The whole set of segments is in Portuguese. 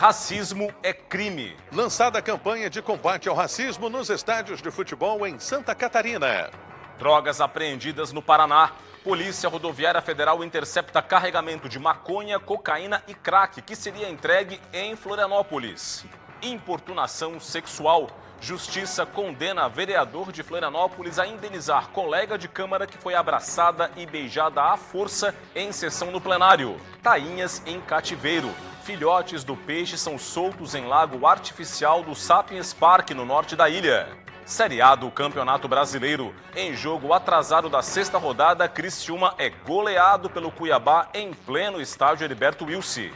Racismo é crime. Lançada a campanha de combate ao racismo nos estádios de futebol em Santa Catarina. Drogas apreendidas no Paraná. Polícia Rodoviária Federal intercepta carregamento de maconha, cocaína e crack que seria entregue em Florianópolis. Importunação sexual. Justiça condena vereador de Florianópolis a indenizar colega de Câmara que foi abraçada e beijada à força em sessão no plenário. Tainhas em cativeiro. Filhotes do peixe são soltos em lago artificial do Sapiens Park, no norte da ilha. Série A do Campeonato Brasileiro. Em jogo atrasado da sexta rodada, Criciúma é goleado pelo Cuiabá em pleno estádio Heriberto Wilson.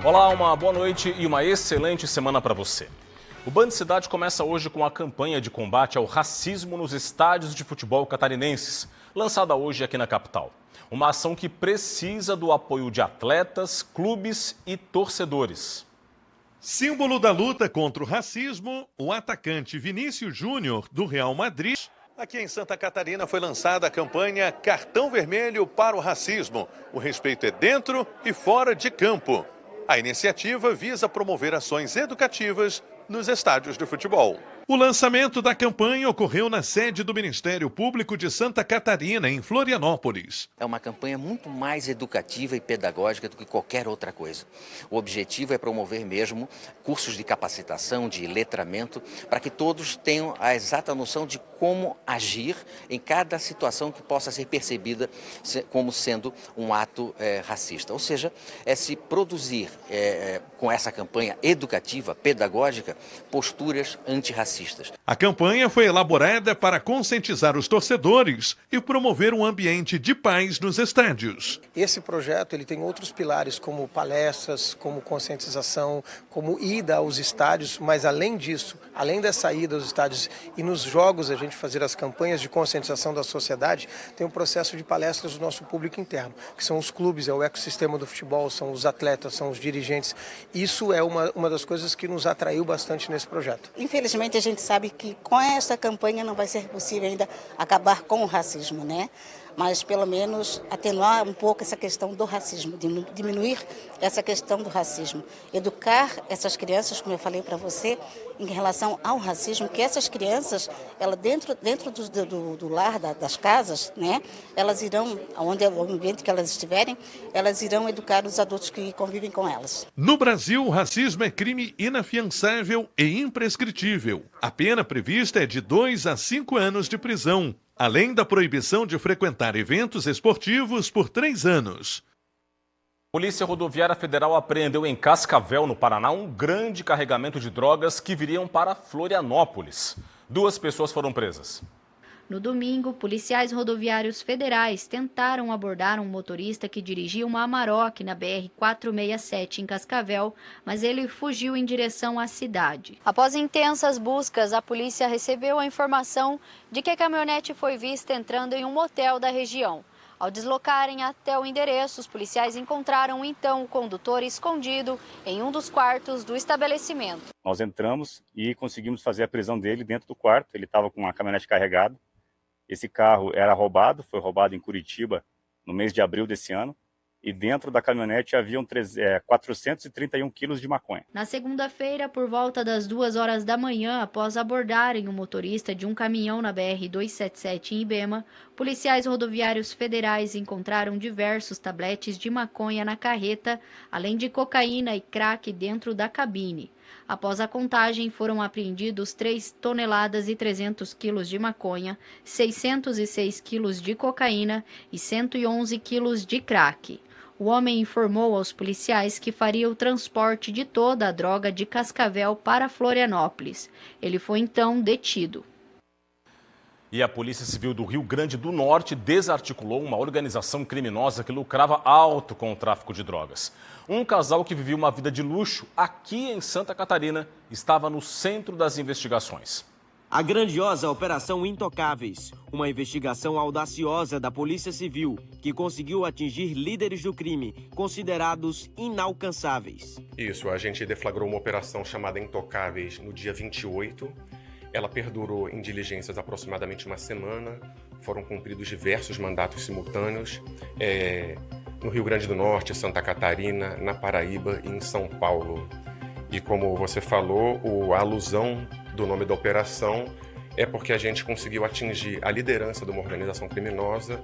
Olá, uma boa noite e uma excelente semana para você. O Band Cidade começa hoje com a campanha de combate ao racismo nos estádios de futebol catarinenses, lançada hoje aqui na capital. Uma ação que precisa do apoio de atletas, clubes e torcedores. Símbolo da luta contra o racismo, o atacante Vinícius Júnior, do Real Madrid. Aqui em Santa Catarina foi lançada a campanha Cartão Vermelho para o Racismo. O respeito é dentro e fora de campo. A iniciativa visa promover ações educativas nos estádios de futebol. O lançamento da campanha ocorreu na sede do Ministério Público de Santa Catarina, em Florianópolis. É uma campanha muito mais educativa e pedagógica do que qualquer outra coisa. O objetivo é promover mesmo cursos de capacitação, de letramento, para que todos tenham a exata noção de como agir em cada situação que possa ser percebida como sendo um ato racista. Ou seja, é se produzir com essa campanha educativa, pedagógica, posturas antirracistas. A campanha foi elaborada para conscientizar os torcedores e promover um ambiente de paz nos estádios. Esse projeto ele tem outros pilares, como palestras, como conscientização, como ida aos estádios, mas além disso, além dessa ida aos estádios e nos jogos a gente fazer as campanhas de conscientização da sociedade, tem um processo de palestras do nosso público interno, que são os clubes, é o ecossistema do futebol, são os atletas, são os dirigentes. Isso é uma das coisas que nos atraiu bastante nesse projeto. Infelizmente, a gente sabe que com essa campanha não vai ser possível ainda acabar com o racismo, né? Mas pelo menos atenuar um pouco essa questão do racismo, diminuir essa questão do racismo. Educar essas crianças, como eu falei para você, em relação ao racismo, que essas crianças, ela dentro do lar, das casas, né? Elas irão, onde o ambiente que elas estiverem, elas irão educar os adultos que convivem com elas. No Brasil, o racismo é crime inafiançável e imprescritível. A pena prevista é de 2 a 5 anos de prisão, além da proibição de frequentar eventos esportivos por 3 anos. Polícia Rodoviária Federal apreendeu em Cascavel, no Paraná, um grande carregamento de drogas que viriam para Florianópolis. 2 pessoas foram presas. No domingo, policiais rodoviários federais tentaram abordar um motorista que dirigia uma Amarok na BR-467 em Cascavel, mas ele fugiu em direção à cidade. Após intensas buscas, a polícia recebeu a informação de que a caminhonete foi vista entrando em um motel da região. Ao deslocarem até o endereço, os policiais encontraram então o condutor escondido em um dos quartos do estabelecimento. Nós entramos e conseguimos fazer a prisão dele dentro do quarto. Ele estava com uma caminhonete carregada. Esse carro era roubado, foi roubado em Curitiba no mês de abril desse ano. E dentro da caminhonete haviam 431 quilos de maconha. Na segunda-feira, por volta das 2 horas da manhã, após abordarem o motorista de um caminhão na BR-277 em Ibema, policiais rodoviários federais encontraram diversos tabletes de maconha na carreta, além de cocaína e crack dentro da cabine. Após a contagem, foram apreendidos 3 toneladas e 300 quilos de maconha, 606 quilos de cocaína e 111 quilos de crack. O homem informou aos policiais que faria o transporte de toda a droga de Cascavel para Florianópolis. Ele foi então detido. E a Polícia Civil do Rio Grande do Norte desarticulou uma organização criminosa que lucrava alto com o tráfico de drogas. Um casal que vivia uma vida de luxo aqui em Santa Catarina estava no centro das investigações. A grandiosa Operação Intocáveis, uma investigação audaciosa da Polícia Civil que conseguiu atingir líderes do crime considerados inalcançáveis. Isso, a gente deflagrou uma operação chamada Intocáveis no dia 28 Ela perdurou em diligências aproximadamente uma semana, foram cumpridos diversos mandatos simultâneos no Rio Grande do Norte, Santa Catarina, na Paraíba e em São Paulo. E como você falou, a alusão do nome da operação é porque a gente conseguiu atingir a liderança de uma organização criminosa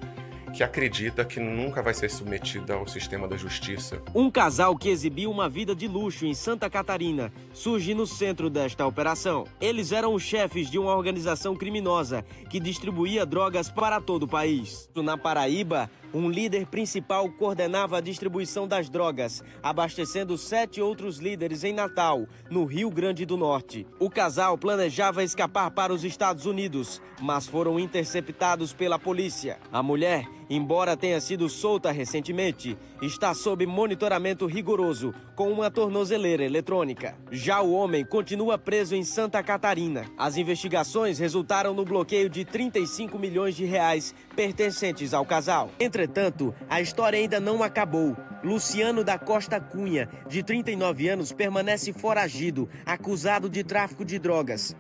que acredita que nunca vai ser submetida ao sistema da justiça. Um casal que exibiu uma vida de luxo em Santa Catarina surge no centro desta operação. Eles eram os chefes de uma organização criminosa que distribuía drogas para todo o país. Na Paraíba, um líder principal coordenava a distribuição das drogas, abastecendo 7 outros líderes em Natal, no Rio Grande do Norte. O casal planejava escapar para os Estados Unidos, mas foram interceptados pela polícia. A mulher, embora tenha sido solta recentemente, está sob monitoramento rigoroso, com uma tornozeleira eletrônica. Já o homem continua preso em Santa Catarina. As investigações resultaram no bloqueio de 35 milhões de reais pertencentes ao casal. Entretanto, a história ainda não acabou. Luciano da Costa Cunha, de 39 anos, permanece foragido, acusado de tráfico de drogas.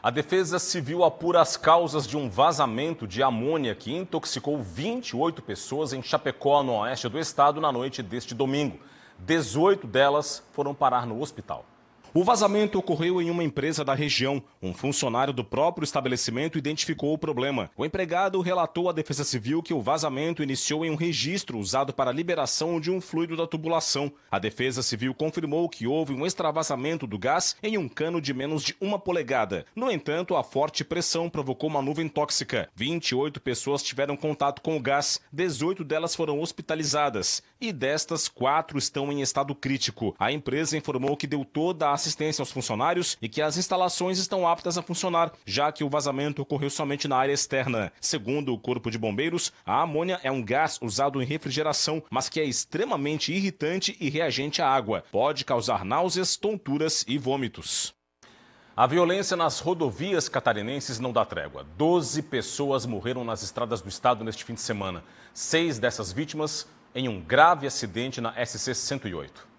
A Defesa Civil apura as causas de um vazamento de amônia que intoxicou 28 pessoas em Chapecó, no oeste do estado, na noite deste domingo. 18 delas foram parar no hospital. O vazamento ocorreu em uma empresa da região. Um funcionário do próprio estabelecimento identificou o problema. O empregado relatou à Defesa Civil que o vazamento iniciou em um registro usado para a liberação de um fluido da tubulação. A Defesa Civil confirmou que houve um extravasamento do gás em um cano de menos de 1 polegada. No entanto, a forte pressão provocou uma nuvem tóxica. 28 pessoas tiveram contato com o gás, 18 delas foram hospitalizadas. E destas, 4 estão em estado crítico. A empresa informou que deu toda a assistência aos funcionários e que as instalações estão aptas a funcionar, já que o vazamento ocorreu somente na área externa. Segundo o Corpo de Bombeiros, a amônia é um gás usado em refrigeração, mas que é extremamente irritante e reagente à água. Pode causar náuseas, tonturas e vômitos. A violência nas rodovias catarinenses não dá trégua. 12 pessoas morreram nas estradas do estado neste fim de semana. 6 dessas vítimas em um grave acidente na SC 108.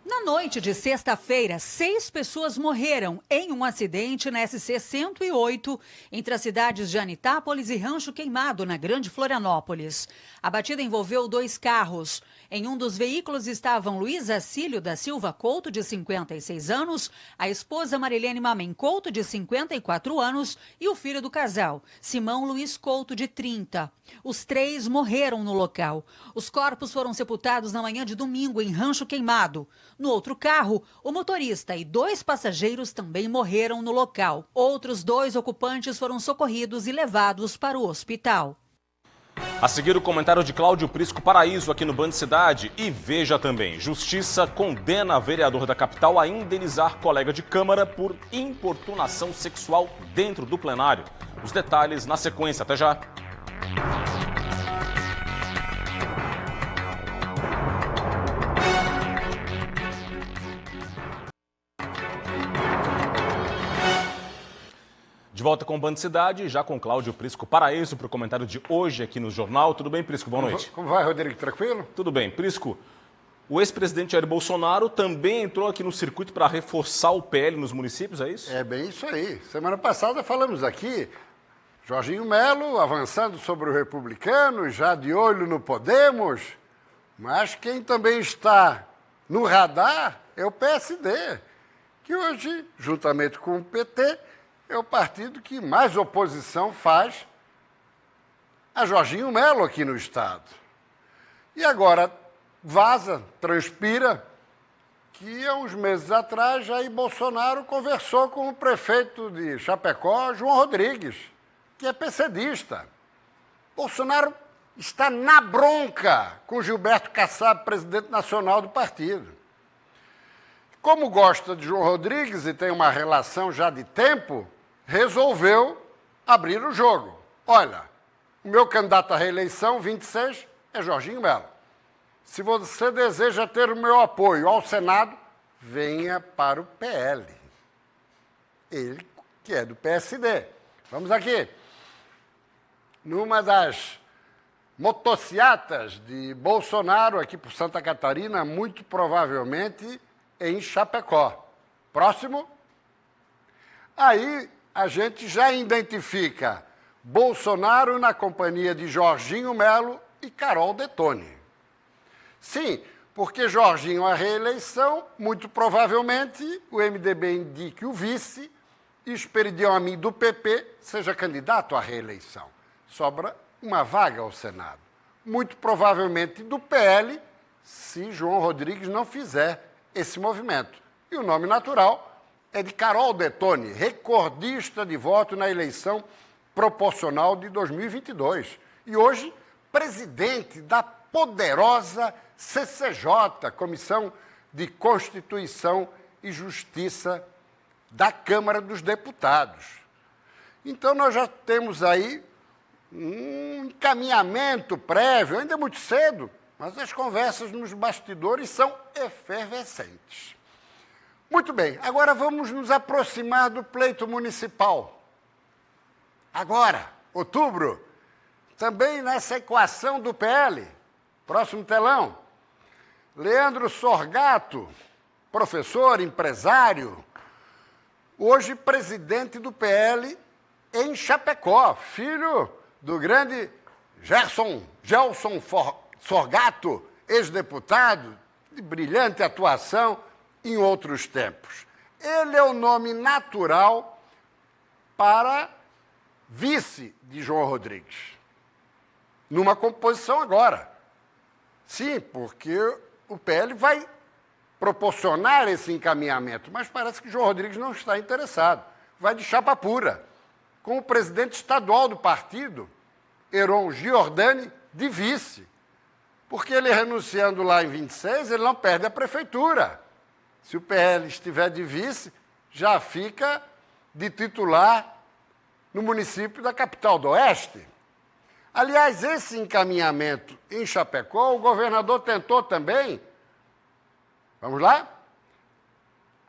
Na noite de sexta-feira, 6 pessoas morreram em um acidente na SC 108, entre as cidades de Anitápolis e Rancho Queimado, na Grande Florianópolis. A batida envolveu 2 carros. Em um dos veículos estavam Luiz Acílio da Silva Couto, de 56 anos, a esposa Marilene Mamen Couto, de 54 anos, e o filho do casal, Simão Luiz Couto, de 30. Os 3 morreram no local. Os corpos foram sepultados na manhã de domingo em Rancho Queimado. No outro carro, o motorista e 2 passageiros também morreram no local. Outros 2 ocupantes foram socorridos e levados para o hospital. A seguir, o comentário de Cláudio Prisco Paraíso aqui no Band Cidade. E veja também, Justiça condena vereador da capital a indenizar colega de Câmara por importunação sexual dentro do plenário. Os detalhes na sequência. Até já. De volta com o Band Cidade, já com Cláudio Prisco Paraíso para o comentário de hoje aqui no Jornal. Tudo bem, Prisco? Boa noite. Como vai, Rodrigo? Tranquilo? Tudo bem. Prisco, o ex-presidente Jair Bolsonaro também entrou aqui no circuito para reforçar o PL nos municípios, é isso? É bem isso aí. Semana passada falamos aqui, Jorginho Melo avançando sobre o Republicano, já de olho no Podemos, mas quem também está no radar é o PSD, que hoje, juntamente com o PT, é o partido que mais oposição faz a Jorginho Melo aqui no Estado. E agora vaza, transpira, que há uns meses atrás Jair Bolsonaro conversou com o prefeito de Chapecó, João Rodrigues, que é PCdista. Bolsonaro está na bronca com Gilberto Kassab, presidente nacional do partido. Como gosta de João Rodrigues e tem uma relação já de tempo, resolveu abrir o jogo. Olha, o meu candidato à reeleição, 26, é Jorginho Melo. Se você deseja ter o meu apoio ao Senado, venha para o PL. Ele, que é do PSD. Vamos aqui. Numa das motociatas de Bolsonaro aqui por Santa Catarina, muito provavelmente em Chapecó. Próximo. Aí a gente já identifica Bolsonaro na companhia de Jorginho Melo e Carol Detoni. Sim, porque Jorginho a reeleição, muito provavelmente o MDB indique o vice e Esperidião Amin do PP seja candidato à reeleição. Sobra uma vaga ao Senado. Muito provavelmente do PL, se João Rodrigues não fizer esse movimento. E o nome natural é de Carol Detoni, recordista de voto na eleição proporcional de 2022. E hoje, presidente da poderosa CCJ, Comissão de Constituição e Justiça da Câmara dos Deputados. Então, nós já temos aí um encaminhamento prévio, ainda é muito cedo, mas as conversas nos bastidores são efervescentes. Muito bem, agora vamos nos aproximar do pleito municipal. Agora, outubro, também nessa equação do PL, próximo telão, Leandro Sorgato, professor, empresário, hoje presidente do PL em Chapecó, filho do grande Gelson Sorgato, ex-deputado, de brilhante atuação em outros tempos. Ele é o nome natural para vice de João Rodrigues, numa composição agora. Sim, porque o PL vai proporcionar esse encaminhamento, mas parece que João Rodrigues não está interessado. Vai de chapa pura, com o presidente estadual do partido, Heron Giordani, de vice. Porque ele renunciando lá em 26, ele não perde a prefeitura. Se o PL estiver de vice, já fica de titular no município da capital do Oeste. Aliás, esse encaminhamento em Chapecó, o governador tentou também. Vamos lá?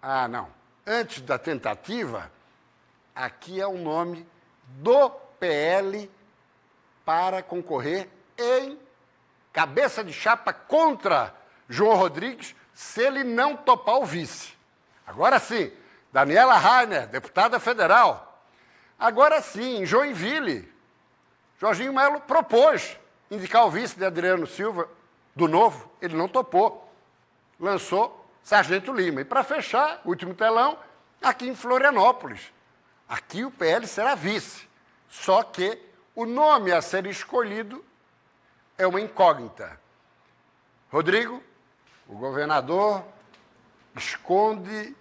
Ah, não. Antes da tentativa, aqui é o nome do PL para concorrer em cabeça de chapa contra João Rodrigues, se ele não topar o vice. Agora sim, Daniela Rainer, deputada federal. Agora sim, em Joinville, Jorginho Melo propôs indicar o vice de Adriano Silva, do Novo, ele não topou. Lançou Sargento Lima. E para fechar, último telão, aqui em Florianópolis. Aqui o PL será vice. Só que o nome a ser escolhido é uma incógnita. Rodrigo, o governador, esconde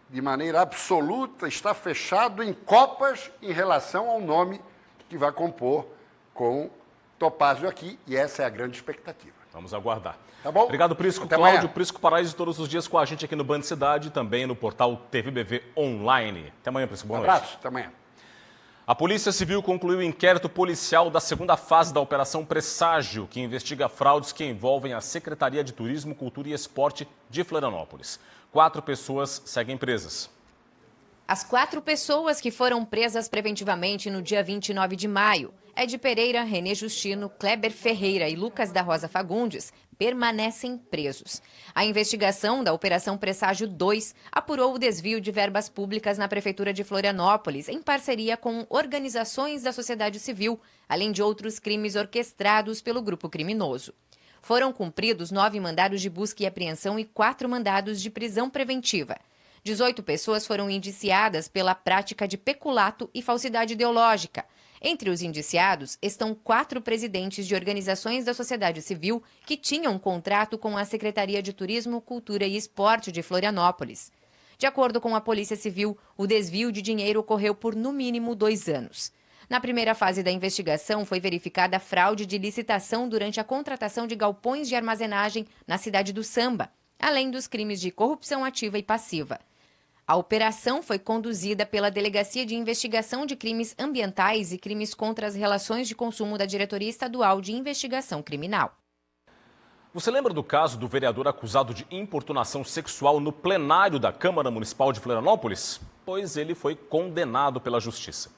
de maneira absoluta, está fechado em copas em relação ao nome que vai compor com Topázio aqui, e essa é a grande expectativa. Vamos aguardar. Tá bom? Obrigado, Prisco. Até Cláudio amanhã. Prisco Paraíso, todos os dias com a gente aqui no Band Cidade e também no portal TVBV Online. Até amanhã, Prisco. Boa noite. Abraço, até amanhã. A Polícia Civil concluiu o inquérito policial da segunda fase da Operação Presságio, que investiga fraudes que envolvem a Secretaria de Turismo, Cultura e Esporte de Florianópolis. 4 pessoas seguem presas. As 4 pessoas que foram presas preventivamente no dia 29 de maio, Ed Pereira, Renê Justino, Kleber Ferreira e Lucas da Rosa Fagundes, permanecem presos. A investigação da Operação Presságio 2 apurou o desvio de verbas públicas na Prefeitura de Florianópolis, em parceria com organizações da sociedade civil, além de outros crimes orquestrados pelo grupo criminoso. Foram cumpridos 9 mandados de busca e apreensão e 4 mandados de prisão preventiva. 18 pessoas foram indiciadas pela prática de peculato e falsidade ideológica. Entre os indiciados estão 4 presidentes de organizações da sociedade civil que tinham contrato com a Secretaria de Turismo, Cultura e Esporte de Florianópolis. De acordo com a Polícia Civil, o desvio de dinheiro ocorreu por no mínimo 2 anos. Na primeira fase da investigação, foi verificada fraude de licitação durante a contratação de galpões de armazenagem na cidade do Samba, além dos crimes de corrupção ativa e passiva. A operação foi conduzida pela Delegacia de Investigação de Crimes Ambientais e Crimes contra as Relações de Consumo da Diretoria Estadual de Investigação Criminal. Você lembra do caso do vereador acusado de importunação sexual no plenário da Câmara Municipal de Florianópolis? Pois ele foi condenado pela Justiça.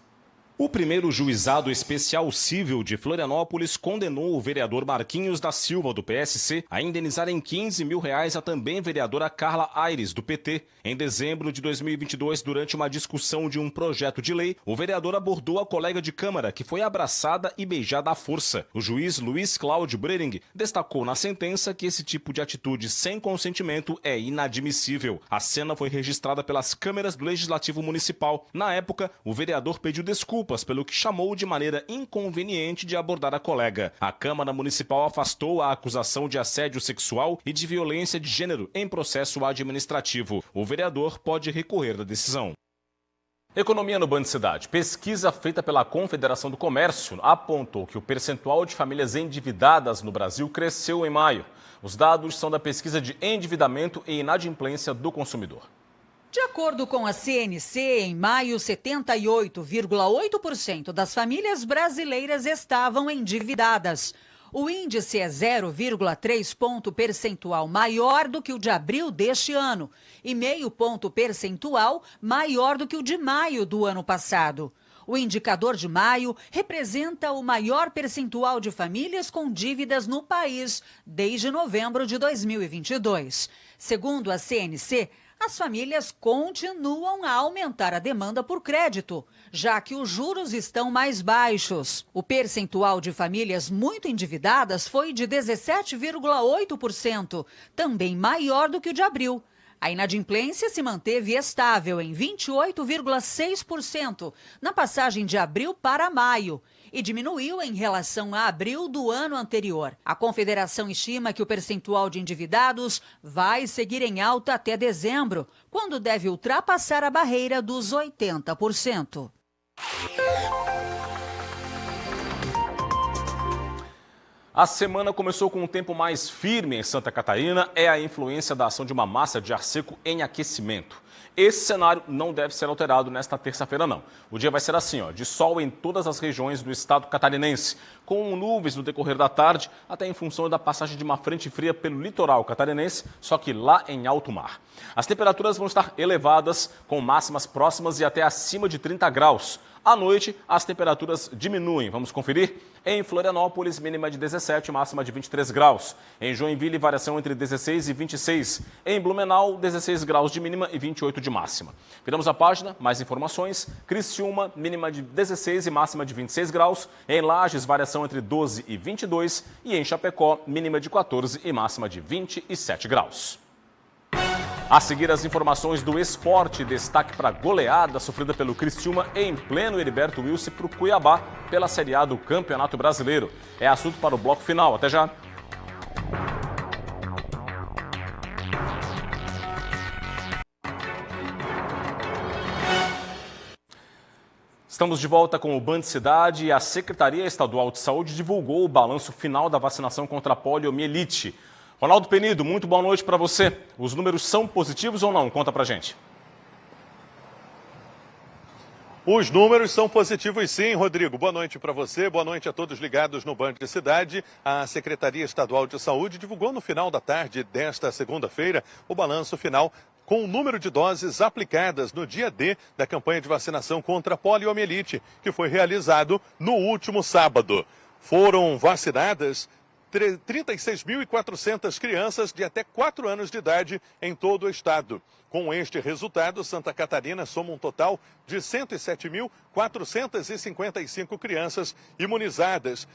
O primeiro juizado especial civil de Florianópolis condenou o vereador Marquinhos da Silva, do PSC, a indenizar em R$15 mil a também vereadora Carla Aires, do PT. Em dezembro de 2022, durante uma discussão de um projeto de lei, o vereador abordou a colega de Câmara, que foi abraçada e beijada à força. O juiz Luiz Cláudio Brering destacou na sentença que esse tipo de atitude sem consentimento é inadmissível. A cena foi registrada pelas câmeras do Legislativo Municipal. Na época, o vereador pediu desculpas pelo que chamou de maneira inconveniente de abordar a colega. A Câmara Municipal afastou a acusação de assédio sexual e de violência de gênero em processo administrativo. O vereador pode recorrer da decisão. Economia no Band Cidade. Pesquisa feita pela Confederação do Comércio apontou que o percentual de famílias endividadas no Brasil cresceu em maio. Os dados são da pesquisa de endividamento e inadimplência do consumidor. De acordo com a CNC, em maio, 78,8% das famílias brasileiras estavam endividadas. O índice é 0,3 ponto percentual maior do que o de abril deste ano e meio ponto percentual maior do que o de maio do ano passado. O indicador de maio representa o maior percentual de famílias com dívidas no país desde novembro de 2022. Segundo a CNC, as famílias continuam a aumentar a demanda por crédito, já que os juros estão mais baixos. O percentual de famílias muito endividadas foi de 17,8%, também maior do que o de abril. A inadimplência se manteve estável em 28,6% na passagem de abril para maio e diminuiu em relação a abril do ano anterior. A Confederação estima que o percentual de endividados vai seguir em alta até dezembro, quando deve ultrapassar a barreira dos 80%. A semana começou com um tempo mais firme em Santa Catarina. É a influência da ação de uma massa de ar seco em aquecimento. Esse cenário não deve ser alterado nesta terça-feira, não. O dia vai ser assim, de sol em todas as regiões do estado catarinense, com nuvens no decorrer da tarde, até em função da passagem de uma frente fria pelo litoral catarinense, só que lá em alto mar. As temperaturas vão estar elevadas, com máximas próximas e até acima de 30 graus. À noite, as temperaturas diminuem. Vamos conferir? Em Florianópolis, mínima de 17, máxima de 23 graus. Em Joinville, variação entre 16 e 26. Em Blumenau, 16 graus de mínima e 28 de máxima. Viramos a página, mais informações. Criciúma, mínima de 16 e máxima de 26 graus. Em Lages, variação entre 12 e 22. E em Chapecó, mínima de 14 e máxima de 27 graus. A seguir, as informações do esporte. Destaque para a goleada sofrida pelo Criciúma em pleno Heriberto Wilson para o Cuiabá pela Série A do Campeonato Brasileiro. É assunto para o bloco final. Até já. Estamos de volta com o Band Cidade e a Secretaria Estadual de Saúde divulgou o balanço final da vacinação contra a poliomielite. Ronaldo Penido, muito boa noite para você. Os números são positivos ou não? Conta pra gente. Os números são positivos sim, Rodrigo. Boa noite para você, boa noite a todos ligados no Band Cidade. A Secretaria Estadual de Saúde divulgou no final da tarde desta segunda-feira o balanço final com o número de doses aplicadas no dia D da campanha de vacinação contra a poliomielite, que foi realizado no último sábado. Foram vacinadas 36.400 crianças de até 4 anos de idade em todo o estado. Com este resultado, Santa Catarina soma um total de 107.455 crianças imunizadas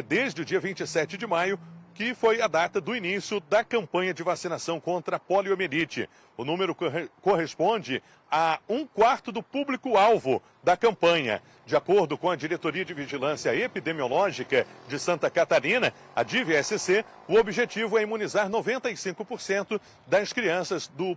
desde o dia 27 de maio, que foi a data do início da campanha de vacinação contra a poliomielite. O número corresponde a 1/4 do público-alvo da campanha. De acordo com a Diretoria de Vigilância Epidemiológica de Santa Catarina, a DIV-SC, o objetivo é imunizar 95% das crianças do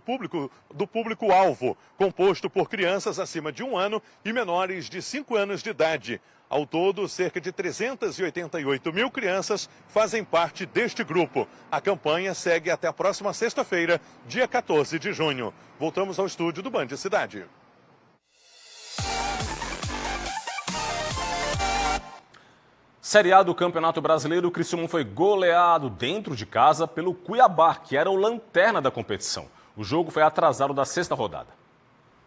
público-alvo, composto por crianças acima de 1 ano e menores de 5 anos de idade. Ao todo, cerca de 388 mil crianças fazem parte deste grupo. A campanha segue até a próxima sexta-feira, dia 14 de junho. Voltamos ao estúdio do Band Cidade. Série A do Campeonato Brasileiro, o Criciúma foi goleado dentro de casa pelo Cuiabá, que era o lanterna da competição. O jogo foi atrasado da 6ª rodada.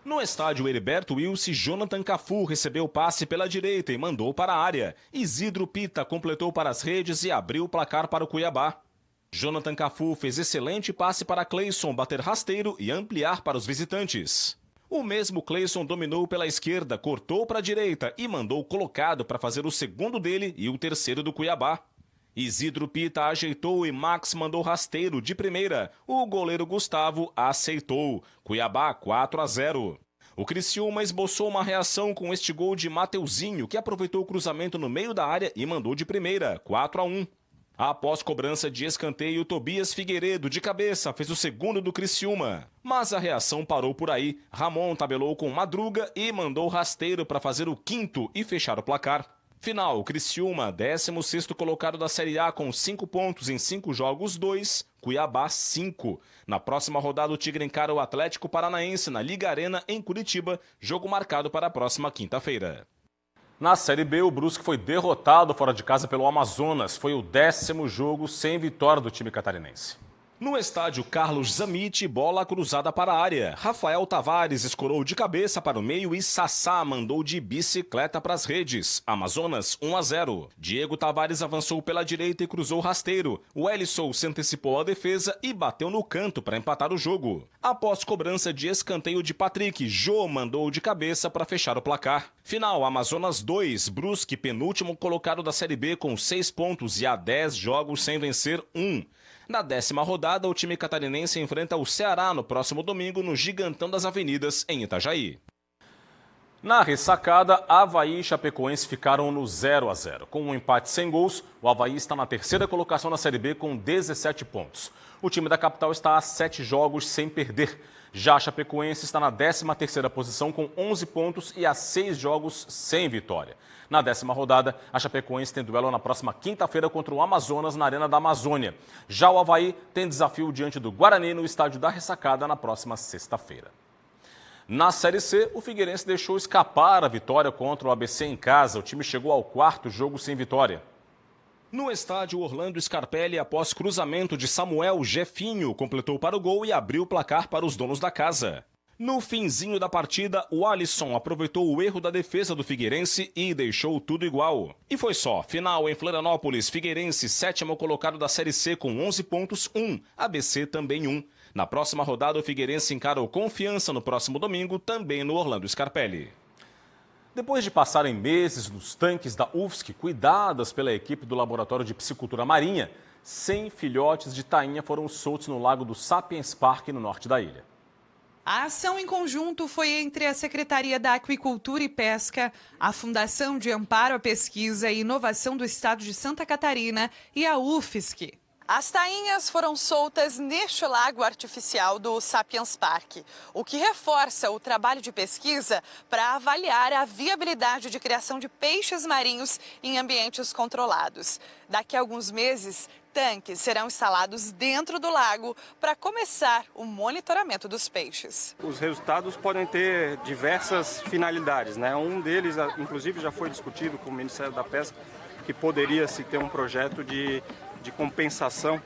No estádio Heriberto Wilson, Jonathan Cafu recebeu o passe pela direita e mandou para a área. Isidro Pita completou para as redes e abriu o placar para o Cuiabá. Jonathan Cafu fez excelente passe para Cleison bater rasteiro e ampliar para os visitantes. O mesmo Cleison dominou pela esquerda, cortou para a direita e mandou colocado para fazer o segundo dele e o terceiro do Cuiabá. Isidro Pita ajeitou e Max mandou rasteiro de primeira. O goleiro Gustavo aceitou. Cuiabá 4-0. O Criciúma esboçou uma reação com este gol de Mateuzinho, que aproveitou o cruzamento no meio da área e mandou de primeira, 4-1. Após cobrança de escanteio, Tobias Figueiredo, de cabeça, fez o segundo do Criciúma. Mas a reação parou por aí. Ramon tabelou com Madruga e mandou rasteiro para fazer o quinto e fechar o placar. Final, Criciúma, 16º colocado da Série A com 5 pontos em 5 jogos, 2, Cuiabá 5. Na próxima rodada, o Tigre encara o Atlético Paranaense na Liga Arena, em Curitiba, jogo marcado para a próxima quinta-feira. Na Série B, o Brusque foi derrotado fora de casa pelo Amazonas. Foi o 10º jogo sem vitória do time catarinense. No estádio Carlos Zamit, bola cruzada para a área. Rafael Tavares escorou de cabeça para o meio e Sassá mandou de bicicleta para as redes. Amazonas 1-0. Diego Tavares avançou pela direita e cruzou rasteiro. O Elisson se antecipou à defesa e bateu no canto para empatar o jogo. Após cobrança de escanteio de Patrick, Jô mandou de cabeça para fechar o placar. Final, Amazonas 2, Brusque, penúltimo colocado da Série B com 6 pontos e há 10 jogos sem vencer 1. Na 10ª rodada, o time catarinense enfrenta o Ceará no próximo domingo no Gigantão das Avenidas, em Itajaí. Na ressacada, Avaí e Chapecoense ficaram no 0-0. Com um empate sem gols, o Avaí está na 3ª colocação na Série B com 17 pontos. O time da capital está a 7 jogos sem perder. Já a Chapecoense está na 13ª posição com 11 pontos e a 6 jogos sem vitória. Na 10ª rodada, a Chapecoense tem duelo na próxima quinta-feira contra o Amazonas na Arena da Amazônia. Já o Avaí tem desafio diante do Guarani no estádio da Ressacada na próxima sexta-feira. Na Série C, o Figueirense deixou escapar a vitória contra o ABC em casa. O time chegou ao 4º jogo sem vitória. No estádio Orlando Scarpelli, após cruzamento de Samuel, Jefinho completou para o gol e abriu o placar para os donos da casa. No finzinho da partida, o Alisson aproveitou o erro da defesa do Figueirense e deixou tudo igual. E foi só. Final em Florianópolis, Figueirense, 7º colocado da Série C com 11 pontos, 1. ABC também 1. Na próxima rodada, o Figueirense encara o Confiança no próximo domingo, também no Orlando Scarpelli. Depois de passarem meses nos tanques da UFSC, cuidadas pela equipe do Laboratório de Piscicultura Marinha, 100 filhotes de tainha foram soltos no lago do Sapiens Park, no norte da ilha. A ação em conjunto foi entre a Secretaria da Aquicultura e Pesca, a Fundação de Amparo à Pesquisa e Inovação do Estado de Santa Catarina e a UFSC. As tainhas foram soltas neste lago artificial do Sapiens Park, o que reforça o trabalho de pesquisa para avaliar a viabilidade de criação de peixes marinhos em ambientes controlados. Daqui a alguns meses, tanques serão instalados dentro do lago para começar o monitoramento dos peixes. Os resultados podem ter diversas finalidades, né? Um deles, inclusive, já foi discutido com o Ministério da Pesca, que poderia se ter um projeto de compensação,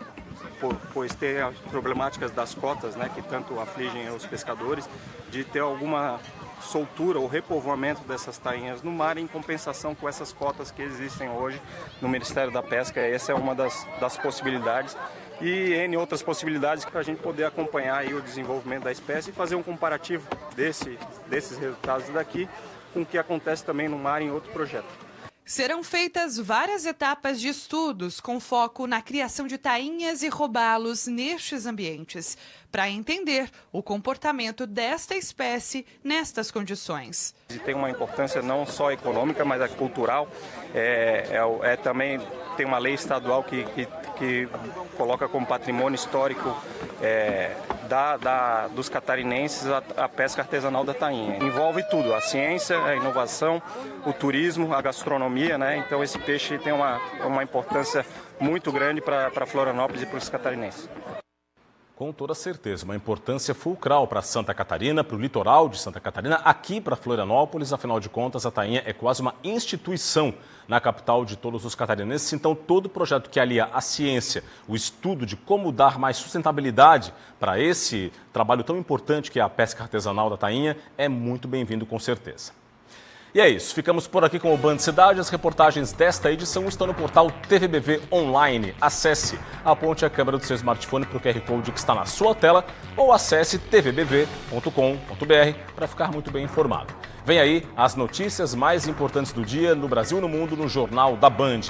pois ter as problemáticas das cotas, né, que tanto afligem os pescadores, de ter alguma soltura ou repovoamento dessas tainhas no mar em compensação com essas cotas que existem hoje no Ministério da Pesca. Essa é uma das possibilidades e N outras possibilidades para a gente poder acompanhar aí o desenvolvimento da espécie e fazer um comparativo desses resultados daqui com o que acontece também no mar em outro projeto. Serão feitas várias etapas de estudos com foco na criação de tainhas e robalos nestes ambientes, para entender o comportamento desta espécie nestas condições. Tem uma importância não só econômica, mas a cultural. Também tem uma lei estadual que coloca como patrimônio histórico dos catarinenses a pesca artesanal da tainha. Envolve tudo, a ciência, a inovação, o turismo, a gastronomia, né? Então esse peixe tem uma importância muito grande para Florianópolis e para os catarinenses. Com toda certeza, uma importância fulcral para Santa Catarina, para o litoral de Santa Catarina, aqui para Florianópolis. Afinal de contas, a Tainha é quase uma instituição na capital de todos os catarinenses. Então, todo projeto que alia a ciência, o estudo de como dar mais sustentabilidade para esse trabalho tão importante que é a pesca artesanal da Tainha é muito bem-vindo, com certeza. E é isso, ficamos por aqui com o Band Cidade. As reportagens desta edição estão no portal TVBV Online. Acesse, aponte a câmera do seu smartphone para o QR Code que está na sua tela ou acesse tvbv.com.br para ficar muito bem informado. Vem aí as notícias mais importantes do dia no Brasil e no mundo no Jornal da Band.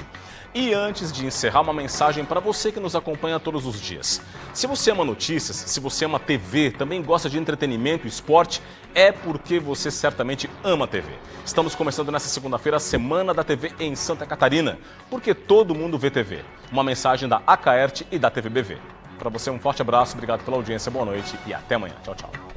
E antes de encerrar, uma mensagem para você que nos acompanha todos os dias. Se você ama notícias, se você ama TV, também gosta de entretenimento e esporte, é porque você certamente ama TV. Estamos começando nesta segunda-feira a Semana da TV em Santa Catarina, porque todo mundo vê TV. Uma mensagem da Acaerte e da TVBV. Para você um forte abraço, obrigado pela audiência, boa noite e até amanhã. Tchau, tchau.